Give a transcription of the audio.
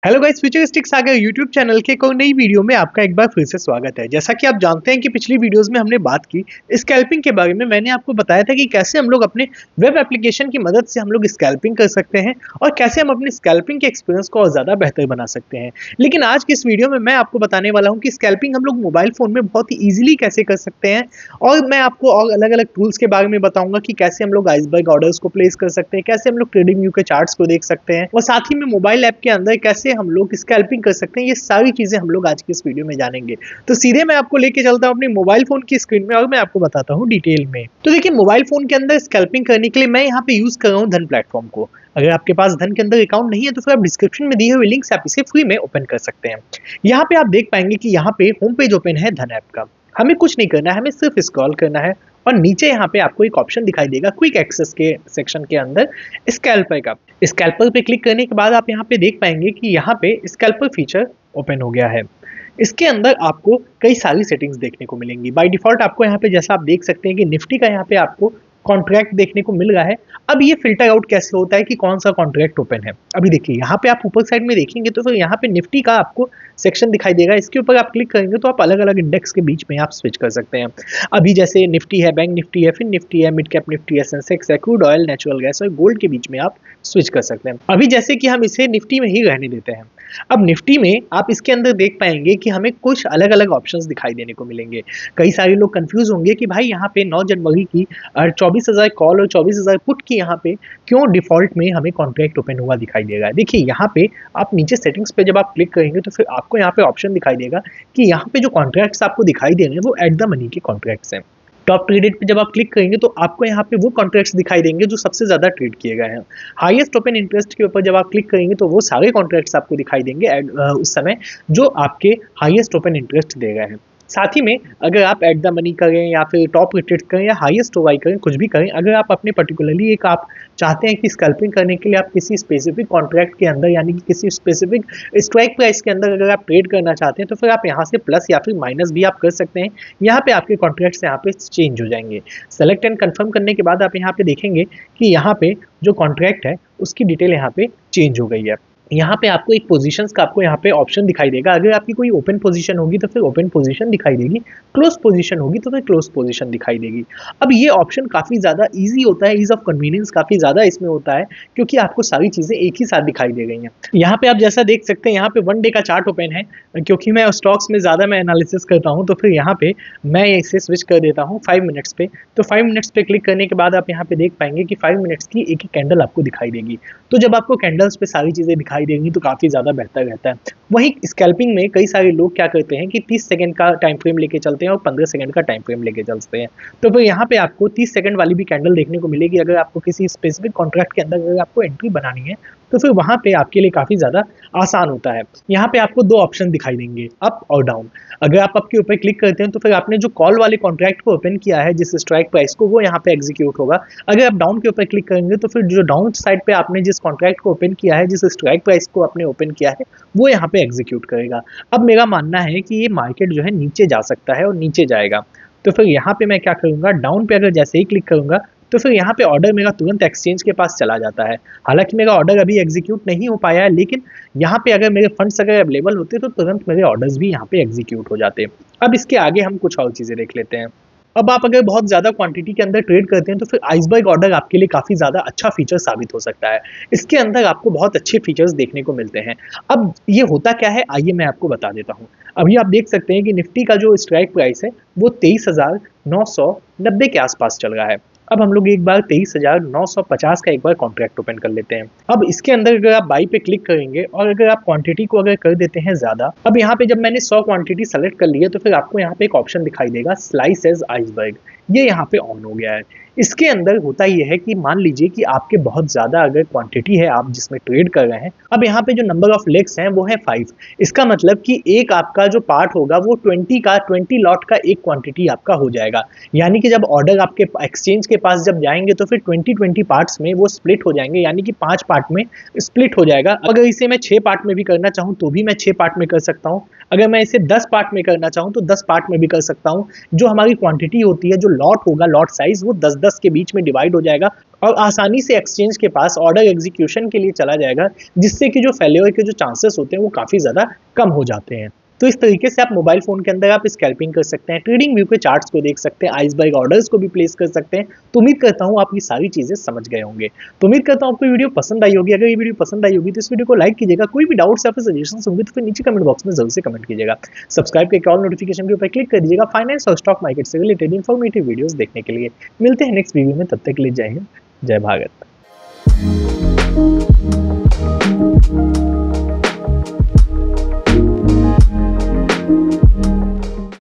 Hello guys, futuristic सागर YouTube channel के कोई नई वीडियो में आपका एक बार फिर से स्वागत है। जैसा कि आप जानते हैं कि पिछली वीडियोस में हमने बात की स्कैल्पिंग के बारे में। मैंने आपको बताया था कि कैसे हम लोग अपने वेब एप्लीकेशन की मदद से हम लोग स्कैल्पिंग कर सकते हैं और कैसे हम अपने स्कैल्पिंग के एक्सपीरियंस को और ज़्यादा बेहतर बना सकते हैं। लेकिन आज की इस वीडियो में मैं आपको बताने वाला हूँ कि स्कैल्पिंग हम लोग मोबाइल फ़ोन में बहुत ही ईजिली कैसे कर सकते हैं, और मैं आपको और अलग अलग टूल्स के बारे में बताऊंगा कि कैसे हम लोग आइसबर्ग ऑर्डर्स को प्लेस कर सकते हैं, कैसे हम लोग ट्रेडिंग व्यू के चार्ट्स को देख सकते हैं, और साथ ही में मोबाइल ऐप के अंदर कैसे हम लोग स्कैल्पिंग कर सकते हैं। ये सारी चीजें हम लोग आज की इस वीडियो में जानेंगे। तो सीधे मैं आपको लेके चलता हूँ अपने मोबाइल फोन की स्क्रीन में और मैं आपको बताता हूँ डिटेल में। तो देखिए, मोबाइल फोन के अंदर स्कैल्पिंग करने के लिए मैं यहाँ पे यूज कर रहा हूँ धन प्लेटफॉर्म को। अगर आपके पास धन के अंदर अकाउंट नहीं है तो फिर आप डिस्क्रिप्शन में दिए हुए लिंक से आप इसे फ्री में ओपन कर सकते हैं। यहाँ पे आप देख पाएंगे कि यहाँ पे होम पेज ओपन है धन ऐप का। हमें कुछ नहीं करना है, हमें सिर्फ स्क्रॉल करना है और नीचे यहाँ पे आपको एक ऑप्शन दिखाई देगा क्विक एक्सेस के सेक्शन के अंदर स्कैल्पर का। स्कैल्पर पे क्लिक करने के बाद आप यहाँ पे देख पाएंगे कि यहाँ पे स्कैल्पर फीचर ओपन हो गया है। इसके अंदर आपको कई सारी सेटिंग्स देखने को मिलेंगी। बाय डिफॉल्ट आपको यहाँ पे जैसा आप देख सकते हैं कि निफ्टी का यहाँ पे आपको कॉन्ट्रैक्ट देखने को मिल रहा है। अब ये फिल्टर आउट कैसे होता है कि कौन सा कॉन्ट्रैक्ट ओपन है। अभी देखिए, यहाँ पे आप ऊपर साइड में देखेंगे तो फिर यहाँ पे निफ्टी का आपको सेक्शन दिखाई देगा। इसके ऊपर आप क्लिक करेंगे तो आप अलग अलग इंडेक्स के बीच में आप स्विच कर सकते हैं। अभी जैसे निफ्टी है, बैंक निफ्टी है, फिर निफ्टी है, मिड कैप निफ्टी है, सेंसेक्स है, क्रूड ऑयल, नेचुरल गैस और गोल्ड के बीच में आप स्विच कर सकते हैं। अभी जैसे कि हम इसे निफ्टी में ही रहने देते हैं। अब निफ्टी में आप इसके अंदर देख पाएंगे कि हमें कुछ अलग अलग ऑप्शंस दिखाई देने को मिलेंगे। कई सारे लोग कंफ्यूज होंगे कि भाई यहाँ पे 9 जनवरी की 24,000 कॉल और 24,000 पुट की यहाँ पे क्यों डिफॉल्ट में हमें कॉन्ट्रैक्ट ओपन हुआ दिखाई देगा। देखिए, यहाँ पे आप नीचे सेटिंग्स पे जब आप क्लिक करेंगे तो फिर आपको यहाँ पे ऑप्शन दिखाई देगा कि यहाँ पे जो कॉन्ट्रैक्ट्स आपको दिखाई दे रहे हैं वो एट द मनी के कॉन्ट्रैक्ट्स हैं। टॉप ट्रेडेड पे जब आप क्लिक करेंगे तो आपको यहाँ पे वो कॉन्ट्रैक्ट्स दिखाई देंगे जो सबसे ज्यादा ट्रेड किए गए हैं। हाईएस्ट ओपन इंटरेस्ट के ऊपर जब आप क्लिक करेंगे तो वो सारे कॉन्ट्रैक्ट्स आपको दिखाई देंगे उस समय जो आपके हाईएस्ट ओपन इंटरेस्ट दे गए हैं। साथ ही में अगर आप एट द मनी करें या फिर टॉप रेटेड करें या हाईएस्ट ओवाई करें, कुछ भी करें, अगर आप अपने पर्टिकुलरली एक आप चाहते हैं कि स्कैल्पिंग करने के लिए आप किसी स्पेसिफिक कॉन्ट्रैक्ट के अंदर यानी कि किसी स्पेसिफिक स्ट्राइक प्राइस के अंदर अगर आप ट्रेड करना चाहते हैं तो फिर आप यहाँ से प्लस या फिर माइनस भी आप कर सकते हैं। यहाँ पे आपके कॉन्ट्रैक्ट्स यहाँ पे चेंज हो जाएंगे। सेलेक्ट एंड कंफर्म करने के बाद आप यहाँ पे देखेंगे कि यहाँ पे जो कॉन्ट्रैक्ट है उसकी डिटेल यहाँ पे चेंज हो गई है। यहाँ पे आपको एक पोजीशंस का आपको यहाँ पे ऑप्शन दिखाई देगा। अगर आपकी कोई ओपन पोजीशन होगी तो फिर ओपन पोजीशन दिखाई देगी, क्लोज पोजीशन होगी तो फिर क्लोज पोजीशन दिखाई देगी। अब ये ऑप्शन काफ़ी ज़्यादा इजी होता है, ईज ऑफ कन्वीनियंस काफ़ी ज़्यादा इसमें होता है क्योंकि आपको सारी चीज़ें एक ही साथ दिखाई दे गई हैं। यहाँ पे आप जैसा देख सकते हैं यहाँ पे 1 डे का चार्ट ओपन है। क्योंकि मैं स्टॉक्स में ज़्यादा मैं एनालिसिस करता हूँ तो फिर यहाँ पे मैं इसे स्विच कर देता हूँ 5 मिनट्स पे। तो 5 मिनट्स पे क्लिक करने के बाद आप यहाँ पे देख पाएंगे कि 5 मिनट्स की एक एक कैंडल आपको दिखाई देगी। तो जब आपको कैंडल्स पे सारी चीज़ें दिखाई देंगी तो काफ़ी ज़्यादा बेहतर रहता है। वहीं स्कैल्पिंग में कई सारे लोग क्या करते हैं कि 30 सेकंड का टाइम फ्रेम लेके चलते हैं और 15 सेकंड का टाइम फ्रेम लेके चलते हैं। तो फिर यहाँ पे आपको 30 सेकंड वाली भी कैंडल देखने को मिलेगी। अगर आपको किसी स्पेसिफिक कॉन्ट्रैक्ट के अंदर अगर आपको एंट्री बनानी है तो फिर वहाँ पे आपके लिए काफ़ी ज़्यादा आसान होता है। यहाँ पे आपको 2 ऑप्शन दिखाई देंगे, अप और डाउन। अगर आप अप के ऊपर क्लिक करते हैं तो फिर आपने जो कॉल वाले कॉन्ट्रैक्ट को ओपन किया है जिस स्ट्राइक प्राइस को, वो यहाँ पे एग्जीक्यूट होगा। अगर आप डाउन के ऊपर क्लिक करेंगे तो फिर जो डाउन साइड पे आपने जिस कॉन्ट्रैक्ट को ओपन किया है, जिस स्ट्राइक प्राइस को आपने ओपन किया है, वो यहाँ पे एग्जीक्यूट करेगा। अब मेरा मानना है कि ये मार्केट जो है नीचे जा सकता है और नीचे जाएगा। तो फिर यहाँ पे मैं क्या करूँगा, डाउन पे अगर जैसे ही क्लिक करूँगा तो फिर यहाँ पे ऑर्डर मेरा तुरंत एक्सचेंज के पास चला जाता है। हालांकि मेरा ऑर्डर अभी एग्जीक्यूट नहीं हो पाया है, लेकिन यहाँ पे अगर मेरे फंड्स अगर अवेलेबल होते तो तुरंत मेरे ऑर्डर्स भी यहाँ पे एग्जीक्यूट हो जाते। अब इसके आगे हम कुछ और चीज़ें देख लेते हैं। अब आप अगर बहुत ज़्यादा क्वांटिटी के अंदर ट्रेड करते हैं तो फिर आइसबर्ग ऑर्डर आपके लिए काफ़ी ज़्यादा अच्छा फीचर साबित हो सकता है। इसके अंदर आपको बहुत अच्छे फीचर्स देखने को मिलते हैं। अब ये होता क्या है, आइए मैं आपको बता देता हूँ। अभी आप देख सकते हैं कि निफ्टी का जो स्ट्राइक प्राइस है वो 23,990 के आसपास चल रहा है। अब हम लोग एक बार 23,950 का एक बार कॉन्ट्रैक्ट ओपन कर लेते हैं। अब इसके अंदर अगर आप बाई पे क्लिक करेंगे और अगर आप क्वांटिटी को अगर कर देते हैं ज़्यादा, अब यहाँ पे जब मैंने 100 क्वांटिटी सेलेक्ट कर ली है तो फिर आपको यहाँ पे एक ऑप्शन दिखाई देगा स्लाइस एज आइसबर्ग। ये यहाँ पे ऑन हो गया है। इसके अंदर होता ये है कि मान लीजिए कि आपके बहुत ज़्यादा अगर क्वांटिटी है, आप जिसमें ट्रेड कर रहे हैं, अब यहाँ पे जो नंबर ऑफ लेग्स हैं वो है 5। इसका मतलब कि एक आपका जो पार्ट होगा वो 20 लॉट का एक क्वांटिटी आपका हो जाएगा। यानी कि जब ऑर्डर आपके एक्सचेंज के पास जब जाएंगे तो फिर 20 पार्ट्स में वो स्प्लिट हो जाएंगे, यानी कि 5 पार्ट में स्प्लिट हो जाएगा। अगर इसे मैं 6 पार्ट में भी करना चाहूँ तो भी मैं 6 पार्ट में कर सकता हूँ। अगर मैं इसे 10 पार्ट में करना चाहूँ तो 10 पार्ट में भी कर सकता हूँ। जो हमारी क्वांटिटी होती है, जो लॉट होगा, लॉट साइज वो 10-10 के बीच में डिवाइड हो जाएगा और आसानी से एक्सचेंज के पास ऑर्डर एग्जीक्यूशन के लिए चला जाएगा, जिससे कि जो फेल्योर के जो चांसेस होते हैं वो काफ़ी ज़्यादा कम हो जाते हैं। तो इस तरीके से आप मोबाइल फ़ोन के अंदर आप स्कैल्पिंग कर सकते हैं, ट्रेडिंग व्यू के चार्ट्स को देख सकते हैं, आइसबर्ग ऑर्डर्स को भी प्लेस कर सकते हैं। तो उम्मीद करता हूँ आप ये सारी चीज़ें समझ गए होंगे। तो उम्मीद करता हूँ आपको वीडियो पसंद आई होगी। अगर ये वीडियो पसंद आई होगी तो इस वीडियो को लाइक कीजिएगा। कोई भी डाउट्स या फिर सजेशंस होंगे तो फिर नीचे कमेंट बॉक्स में जरूर से कमेंट कीजिएगा। सब्सक्राइब करके ऑल नोटिफिकेशन के ऊपर क्लिक कर दीजिएगा फाइनेंस और स्टॉक मार्केट से रिलेटेड इन्फॉर्मेटिव वीडियोस देखने के लिए। मिलते हैं नेक्स्ट वीडियो में, तब तक के लिए जय हिंद, जय भारत।